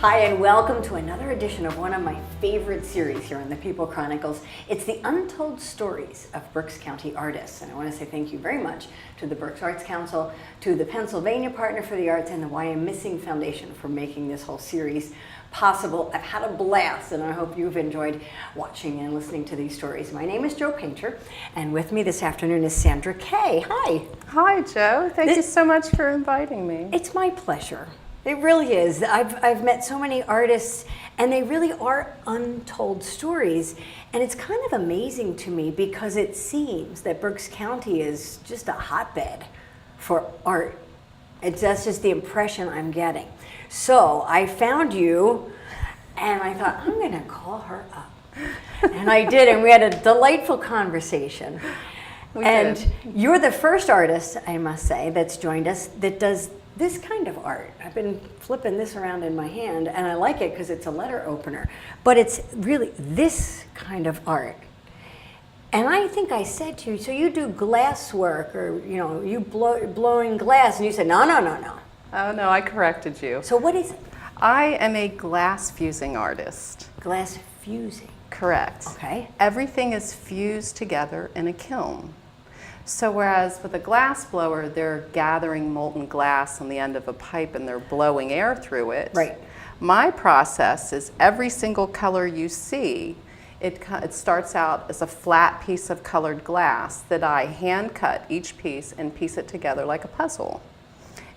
Hi, and welcome to another edition of one of my favorite series here on the People Chronicles. It's the untold stories of Berks County artists. And I want to say thank you very much to the Berks Arts Council, to the Pennsylvania Partner for the Arts, and the Why I'm Missing Foundation for making this whole series possible. I've had a blast, and I hope you've enjoyed watching and listening to these stories. My name is Jo Painter, and with me this afternoon is Sandra Kaye. Hi. Hi, Jo. Thank you so much for inviting me. It's my pleasure. It really is. I've met so many artists, and they really are untold stories. And it's kind of amazing to me because it seems that Berks County is just a hotbed for art. That's just the impression I'm getting. So I found you, and I thought, I'm going to call her up. And I did, and we had a delightful conversation. We did. You're the first artist, I must say, that's joined us that does this kind of art. I've been flipping this around in my hand, and I like it because it's a letter opener. But it's really this kind of art. And I think I said to you, so you do glass work, or you blowing glass, and you said, no. Oh, no, I corrected you. So what is it? I am a glass fusing artist. Glass fusing. Correct. Okay. Everything is fused together in a kiln. So whereas with a glass blower, they're gathering molten glass on the end of a pipe and they're blowing air through it. Right. My process is every single color you see, it starts out as a flat piece of colored glass that I hand cut each piece and piece it together like a puzzle.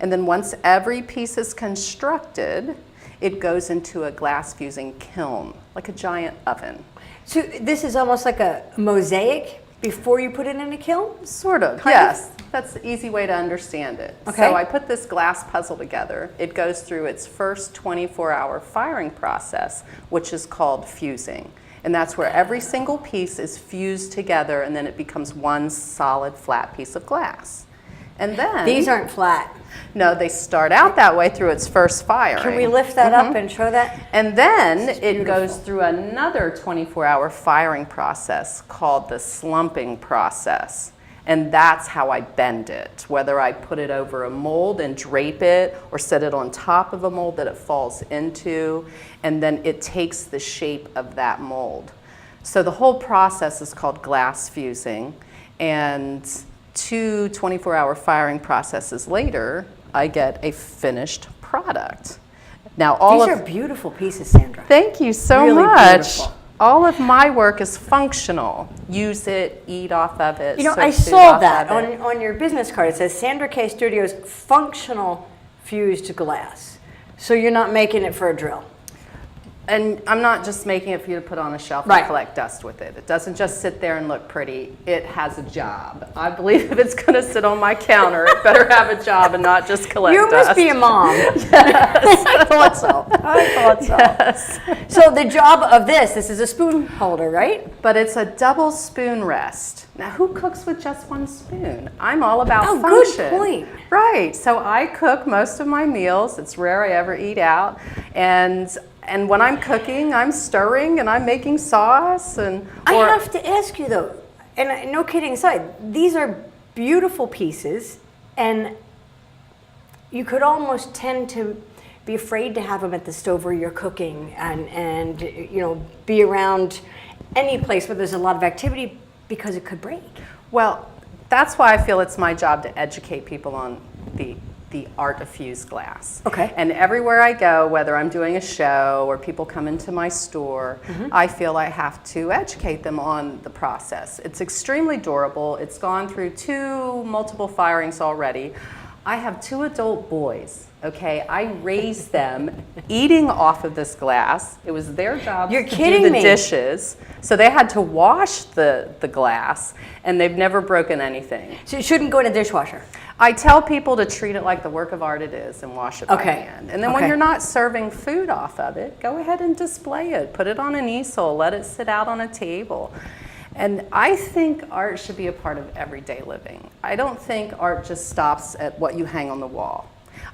And then once every piece is constructed, it goes into a glass fusing kiln, like a giant oven. So this is almost like a mosaic before you put it in a kiln? Sort of, yes. That's the easy way to understand it. Okay. So I put this glass puzzle together. It goes through its first 24-hour firing process, which is called fusing. And that's where every single piece is fused together, and then it becomes one solid flat piece of glass. And then These aren't flat. No, they start out that way through its first firing. Can we lift that up and show that? And then it goes through another 24-hour firing process called the slumping process. And that's how I bend it, whether I put it over a mold and drape it or set it on top of a mold that it falls into, and then it takes the shape of that mold. So the whole process is called glass fusing, and 2 24-hour firing processes later, I get a finished product. Now, These are beautiful pieces, Sandra. Thank you so Really much. beautiful. All of my work is functional. Use it, eat off of it. I saw that on your business card. It says Sandra Kaye Studios functional fused glass. So you're not making it for a drill. And I'm not just making it for you to put on a shelf Right. and collect dust with it. It doesn't just sit there and look pretty. It has a job. I believe if it's going to sit on my counter, it better have a job and not just collect dust. You must be a mom. Yes. I thought so. Yes. So the job of this is a spoon holder, right? But it's a double spoon rest. Now, who cooks with just one spoon? I'm all about Oh, function. good point. Right. So I cook most of my meals. It's rare I ever eat out. And when I'm cooking, I'm stirring and I'm making sauce. I have to ask you though, and no kidding aside, these are beautiful pieces, and you could almost tend to be afraid to have them at the stove where you're cooking and be around any place where there's a lot of activity because it could break. Well, that's why I feel it's my job to educate people on the art of fused glass. Okay. And everywhere I go, whether I'm doing a show or people come into my store, I feel I have to educate them on the process. It's extremely durable. It's gone through 2 multiple firings already. I have 2 adult boys, okay? I raised them eating off of this glass. It was their job to do the dishes. So they had to wash the glass, and they've never broken anything. So it shouldn't go in a dishwasher. I tell people to treat it like the work of art it is and wash it by hand. And then when you're not serving food off of it, go ahead and display it. Put it on an easel. Let it sit out on a table. And I think art should be a part of everyday living. I don't think art just stops at what you hang on the wall.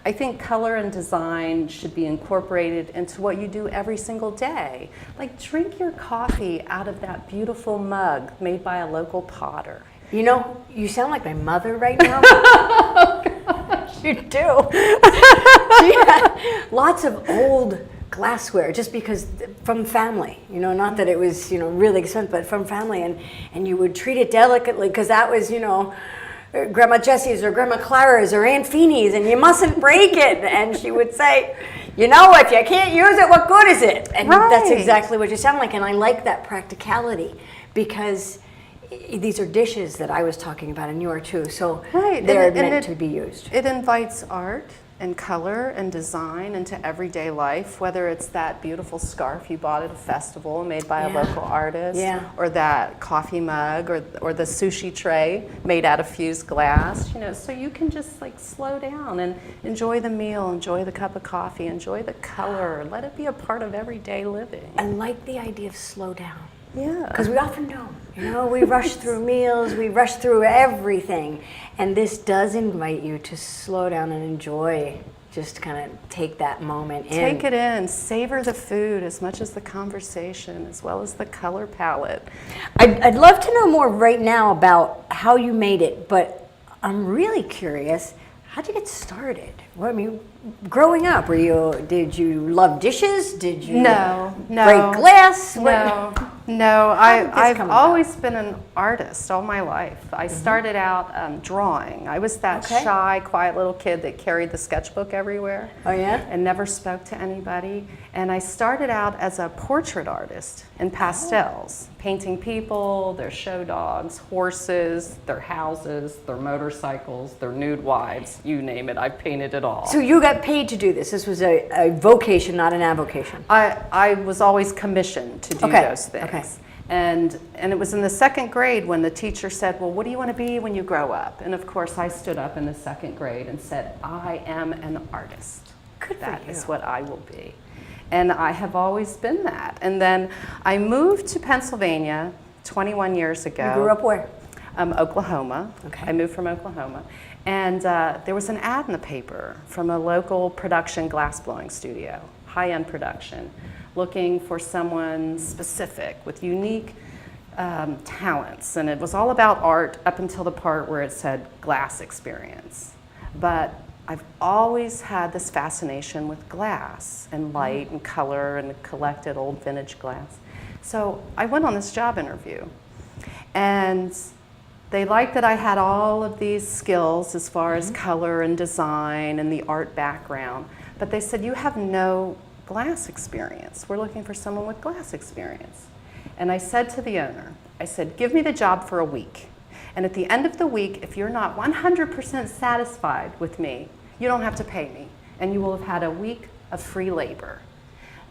I think color and design should be incorporated into what you do every single day. Like, drink your coffee out of that beautiful mug made by a local potter. You know, you sound like my mother right now. Oh, gosh, you do. She had lots of old glassware, just because from family, not that it was, really expensive, but from family, and you would treat it delicately because that was, Grandma Jessie's or Grandma Clara's or Aunt Feeney's, and you mustn't break it. And she would say, if you can't use it, what good is it? And that's exactly what you sound like. And I like that practicality because these are dishes that I was talking about, and you are too. So they're meant to be used. It invites art and color and design into everyday life, whether it's that beautiful scarf you bought at a festival made by a local artist, or that coffee mug, or the sushi tray made out of fused glass, so you can just like slow down and enjoy the meal, enjoy the cup of coffee, enjoy the color, let it be a part of everyday living. I like the idea of slow down. Yeah. Because we often don't. We rush through meals, we rush through everything. And this does invite you to slow down and enjoy, just kind of take that moment in. Take it in, savor the food as much as the conversation, as well as the color palette. I'd love to know more right now about how you made it, but I'm really curious, how'd you get started? Growing up, did you love dishes? Did you break glass? No, I've always been an artist all my life. I started out drawing. I was that shy, quiet little kid that carried the sketchbook everywhere. Oh yeah? And never spoke to anybody. And I started out as a portrait artist in pastels, painting people, their show dogs, horses, their houses, their motorcycles, their nude wives, you name it, I painted it all. So you got paid to do this. This was a vocation, not an avocation. I was always commissioned to do those things. Okay. And it was in the second grade when the teacher said, well, what do you want to be when you grow up? And of course I stood up in the second grade and said, I am an artist. That is what I will be. And I have always been that. And then I moved to Pennsylvania 21 years ago. You grew up where? Oklahoma. Okay. I moved from Oklahoma. And there was an ad in the paper from a local production glassblowing studio, high-end production, looking for someone specific with unique talents. And it was all about art up until the part where it said glass experience. But I've always had this fascination with glass and light and color and collected old vintage glass. So I went on this job interview, and they liked that I had all of these skills as far as color and design and the art background, but they said, you have no glass experience. We're looking for someone with glass experience. And I said to the owner, I said, give me the job for a week. And at the end of the week, if you're not 100% satisfied with me, you don't have to pay me, and you will have had a week of free labor.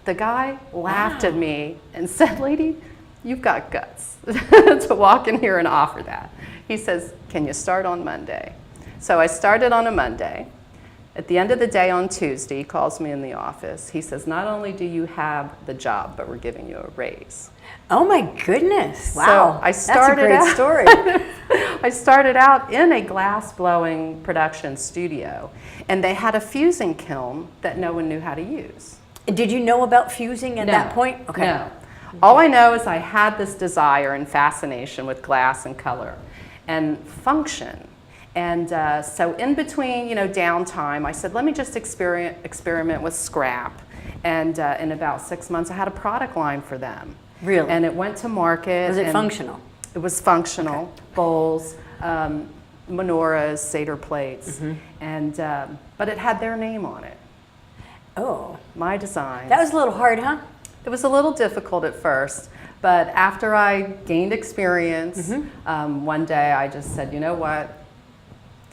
The guy laughed at me and said, lady, you've got guts to walk in here and offer that. He says, can you start on Monday? So I started on a Monday. At the end of the day on Tuesday, he calls me in the office. He says, not only do you have the job, but we're giving you a raise. Oh my goodness. Wow. So that's a great story. I started out in a glass blowing production studio, and they had a fusing kiln that no one knew how to use. Did you know about fusing at that point? Okay. No. All I know is I had this desire and fascination with glass and color and function. And so in between, downtime, I said, let me just experiment with scrap. And in about 6 months, I had a product line for them. Really? And it went to market. Was it functional? It was functional. Okay. Bowls, menorahs, Seder plates. And, but it had their name on it. Oh. My design. That was a little hard, huh? It was a little difficult at first. But after I gained experience, one day I just said, you know what?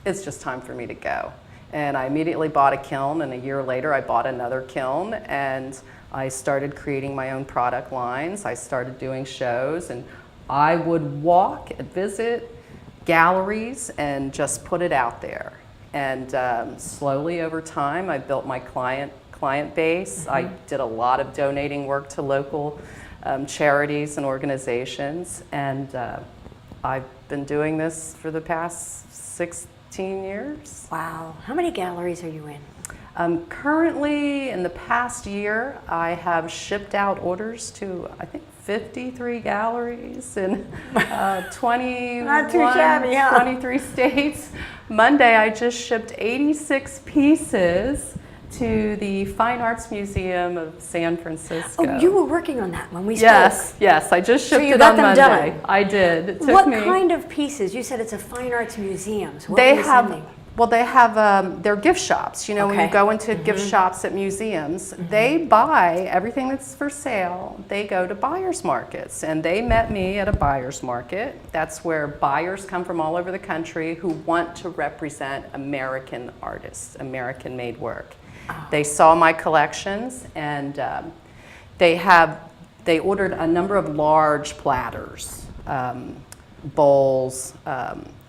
It's just time for me to go. And I immediately bought a kiln, and a year later I bought another kiln, and I started creating my own product lines. I started doing shows, and I would walk and visit galleries and just put it out there. And slowly over time, I built my client base. I did a lot of donating work to local charities and organizations, and I've been doing this for the past 16 years. Wow. How many galleries are you in? Currently, in the past year, I have shipped out orders to, I think, 53 galleries in 23 states. Monday, I just shipped 86 pieces to the Fine Arts Museum of San Francisco. Oh, you were working on that when we spoke. Yes, I just shipped you it got on them Monday. done. I did. It took What me. kind of pieces? You said it's a fine arts museum. So what They were you have, sending? well, they have their gift shops. You know, when you Okay. go into gift shops at museums, they buy everything that's for sale. They go to buyers markets, and they met me at a buyers market. That's where buyers come from all over the country who want to represent American artists, American-made work. They saw my collections, and they ordered a number of large platters, bowls,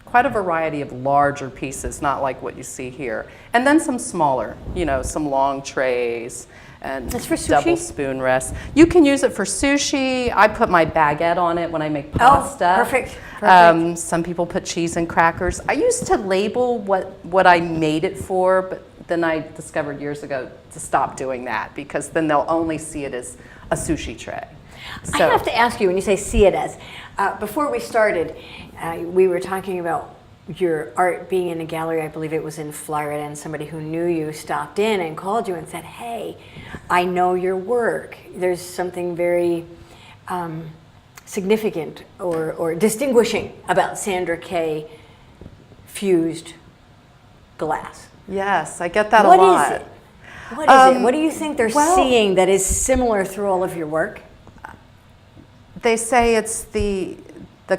quite a variety of larger pieces, not like what you see here. And then some smaller, you know, some long trays and That's for sushi? double spoon rests. You can use it for sushi. I put my baguette on it when I make pasta. Perfect. Some people put cheese and crackers. I used to label what I made it for, but then I discovered years ago to stop doing that, because then they'll only see it as a sushi tray. I have to ask you, when you say see it as, before we started, we were talking about your art being in a gallery, I believe it was in Florida, and somebody who knew you stopped in and called you and said, hey, I know your work. There's something very significant or distinguishing about Sandra Kaye fused glass. Yes, I get that a What lot. is it? What is it? What do you think they're well- seeing that is similar through all of your work? They say it's the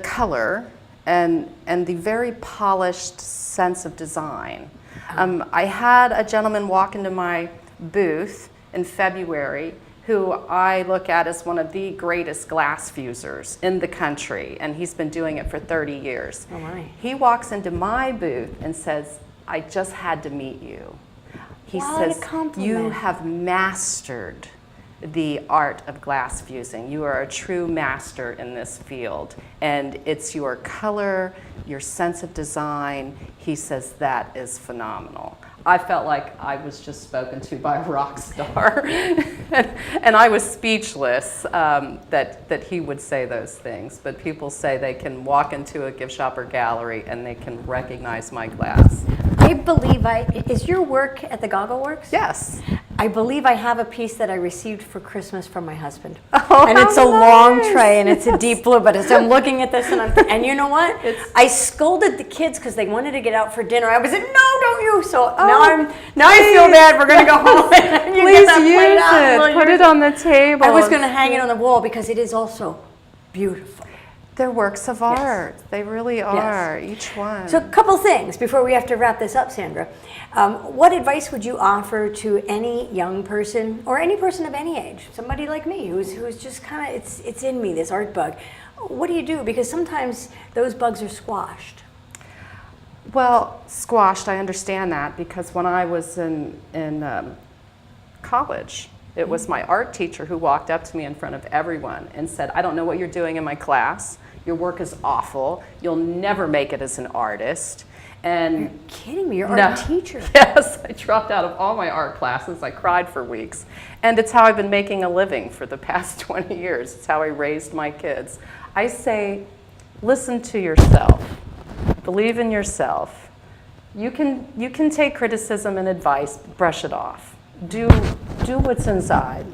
color and the very polished sense of design. I had a gentleman walk into my booth in February who I look at as one of the greatest glass fusers in the country, and he's been doing it for 30 years. Oh my. He walks into my booth and says, I just had to meet you. He What a says, compliment. you have mastered the art of glass fusing. You are a true master in this field. And it's your color, your sense of design. He says that is phenomenal. I felt like I was just spoken to by a rock star. And I was speechless that he would say those things. But people say they can walk into a gift shop or gallery and they can recognize my glass. I believe is your work at the Goggle Works? Yes. I believe I have a piece that I received for Christmas from my husband. Oh, and it's a how long nice. tray and it's a deep blue, but as I'm looking at this and you know what? I scolded the kids because they wanted to get out for dinner. I was like, no, don't you? So now I feel bad. We're going to go home and you Please get that plate use out. it. Well, Put it on the table. I was going to hang it on the wall because it is also beautiful. They're works of art. They really are, each one. So a couple things before we have to wrap this up, Sandra. What advice would you offer to any young person or any person of any age, somebody like me who's just kind of, it's in me, this art bug. What do you do? Because sometimes those bugs are squashed. Well, squashed, I understand that, because when I was in college, it was my art teacher who walked up to me in front of everyone and said, I don't know what you're doing in my class. Your work is awful. You'll never make it as an artist. And You're kidding me, you're No. art teacher. yes, I dropped out of all my art classes. I cried for weeks. And it's how I've been making a living for the past 20 years. It's how I raised my kids. I say, listen to yourself. Believe in yourself. You can take criticism and advice, brush it off. Do what's inside.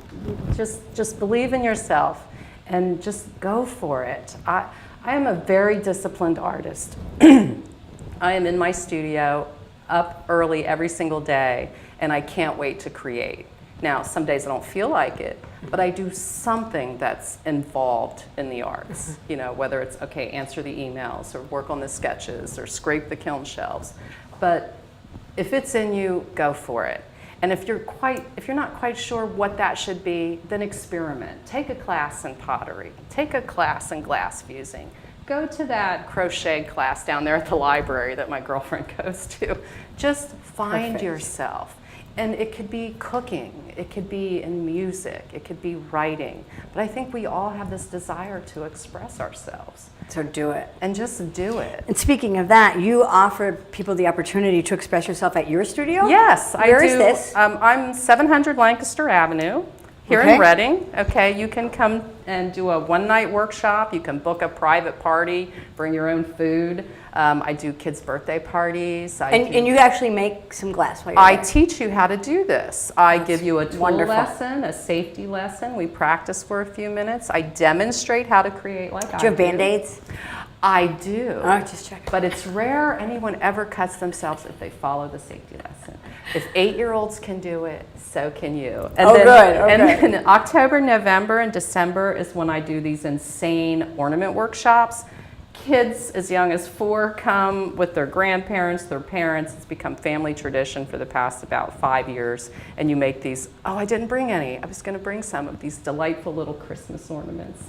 Just believe in yourself and just go for it. I am a very disciplined artist. I am in my studio up early every single day, and I can't wait to create. Now, some days I don't feel like it, but I do something that's involved in the arts. You know, whether it's, okay, answer the emails or work on the sketches or scrape the kiln shelves. But if it's in you, go for it. And if you're not quite sure what that should be, then experiment. Take a class in pottery. Take a class in glass fusing. Go to that crochet class down there at the library that my girlfriend goes to. Just find Perfect. yourself. And it could be cooking, it could be in music, it could be writing. But I think we all have this desire to express ourselves. So do it. And just do it. And speaking of that, you offered people the opportunity to express yourself at your studio? Yes, I do. Where is this? I'm 700 Lancaster Avenue. Here Okay. in Reading, okay, you can come and do a one-night workshop. You can book a private party, bring your own food. I do kids' birthday parties. And you actually make some glass while you're I there. teach you how to do this. I give you a tool wonderful. lesson, a safety lesson. We practice for a few minutes. I demonstrate how to create like I do. Do you have Band-Aids? I do. Oh, just checking. But it's rare anyone ever cuts themselves if they follow the safety lesson. If 8-year-olds can do it, so can you. And Oh, good, And okay. then October, November, and December is when I do these insane ornament workshops. Kids as young as 4 come with their grandparents, their parents. It's become family tradition for the past about 5 years. And you make these, oh, I didn't bring any. I was going to bring some of these delightful little Christmas ornaments.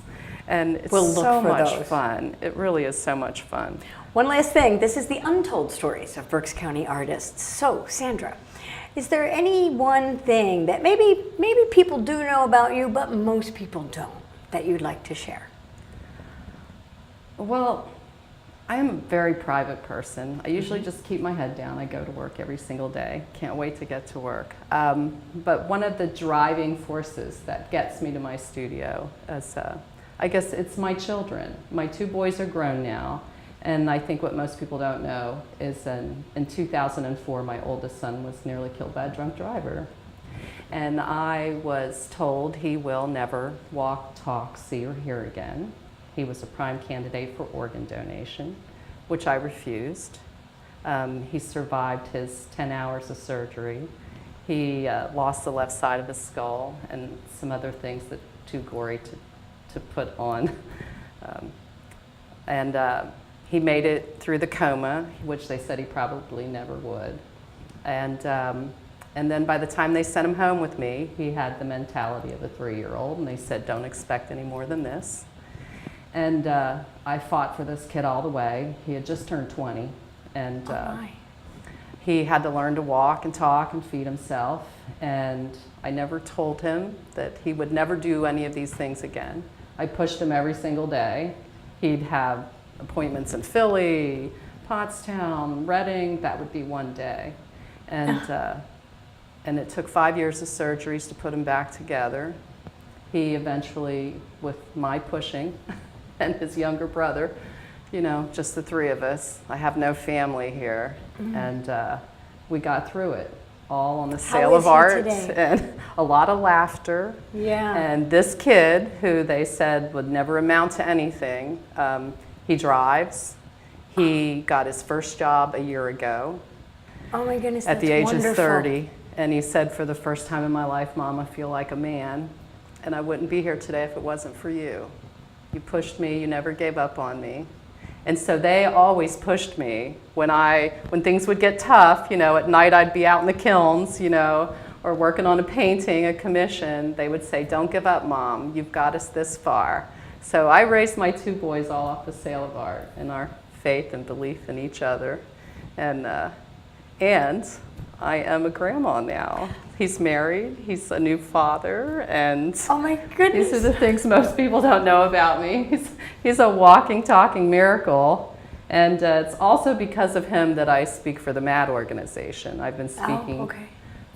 And it's We'll look so for much those. fun. It really is so much fun. One last thing, this is the untold stories of Berks County artists. So, Sandra, is there any one thing that maybe people do know about you, but most people don't, that you'd like to share? Well, I am a very private person. I usually just keep my head down. I go to work every single day. Can't wait to get to work. But one of the driving forces that gets me to my studio is, I guess it's my children. My 2 boys are grown now. And I think what most people don't know is in 2004, my oldest son was nearly killed by a drunk driver. And I was told he will never walk, talk, see, or hear again. He was a prime candidate for organ donation, which I refused. He survived his 10 hours of surgery. He lost the left side of his skull and some other things that are too gory to put on. He made it through the coma, which they said he probably never would. And then by the time they sent him home with me, he had the mentality of a 3-year-old, and they said, don't expect any more than this. And I fought for this kid all the way. He had just turned 20, and he had to learn to walk and talk and feed himself. And I never told him that he would never do any of these things again. I pushed him every single day. He'd have appointments in Philly, Pottstown, Reading. That would be one day. And it took 5 years of surgeries to put him back together. He eventually, with my pushing, and his younger brother, you know, just the 3 of us. I have no family here. And we got through it, all on the sale of art and a lot of laughter. Yeah. And this kid, who they said would never amount to anything, he drives. He got his first job a year ago. Oh my goodness, At that's the age wonderful. of 30. And he said, for the first time in my life, Mom, I feel like a man. And I wouldn't be here today if it wasn't for you. You pushed me, you never gave up on me. And so they always pushed me. When things would get tough, you know, at night I'd be out in the kilns, you know, or working on a painting, a commission, they would say, don't give up, Mom, you've got us this far. So I raised my 2 boys all off the sale of art and our faith and belief in each other. And I am a grandma now. He's married, he's a new father, and Oh my goodness. these are the things most people don't know about me. He's a walking, talking miracle. And it's also because of him that I speak for the MAD organization. I've been speaking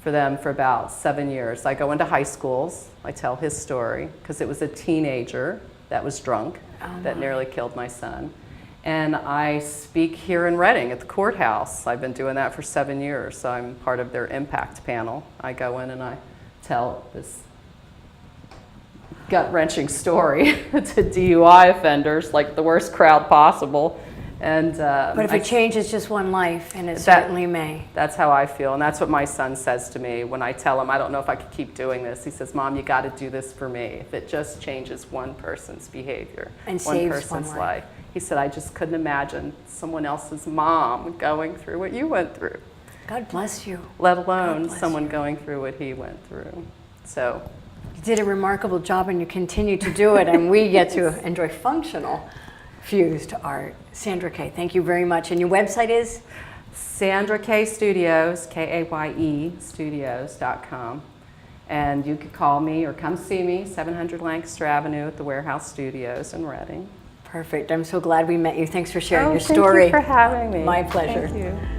for them for about 7 years. I go into high schools, I tell his story, because it was a teenager that was drunk that nearly killed my son. And I speak here in Reading at the courthouse. I've been doing that for 7 years, so I'm part of their impact panel. I go in and I tell this gut-wrenching story to DUI offenders, like the worst crowd possible. And But if it changes just one life, and it certainly may. That's how I feel, and that's what my son says to me when I tell him, I don't know if I could keep doing this. He says, Mom, you got to do this for me. If it just changes one person's behavior, And one saves person's one life. He said, I just couldn't imagine someone else's mom going through what you went through. God bless you. Let alone bless someone you. going through what he went through. So You did a remarkable job, and you continue to do it, and we get to enjoy functional fused art. Sandra Kaye, thank you very much. And your website is? Sandra Kaye Studios, Kaye Studios.com. And you could call me or come see me, 700 Lancaster Avenue at the Warehouse Studios in Reading. Perfect. I'm so glad we met you. Thanks for sharing your Thank story. you for having me. My pleasure. Thank you.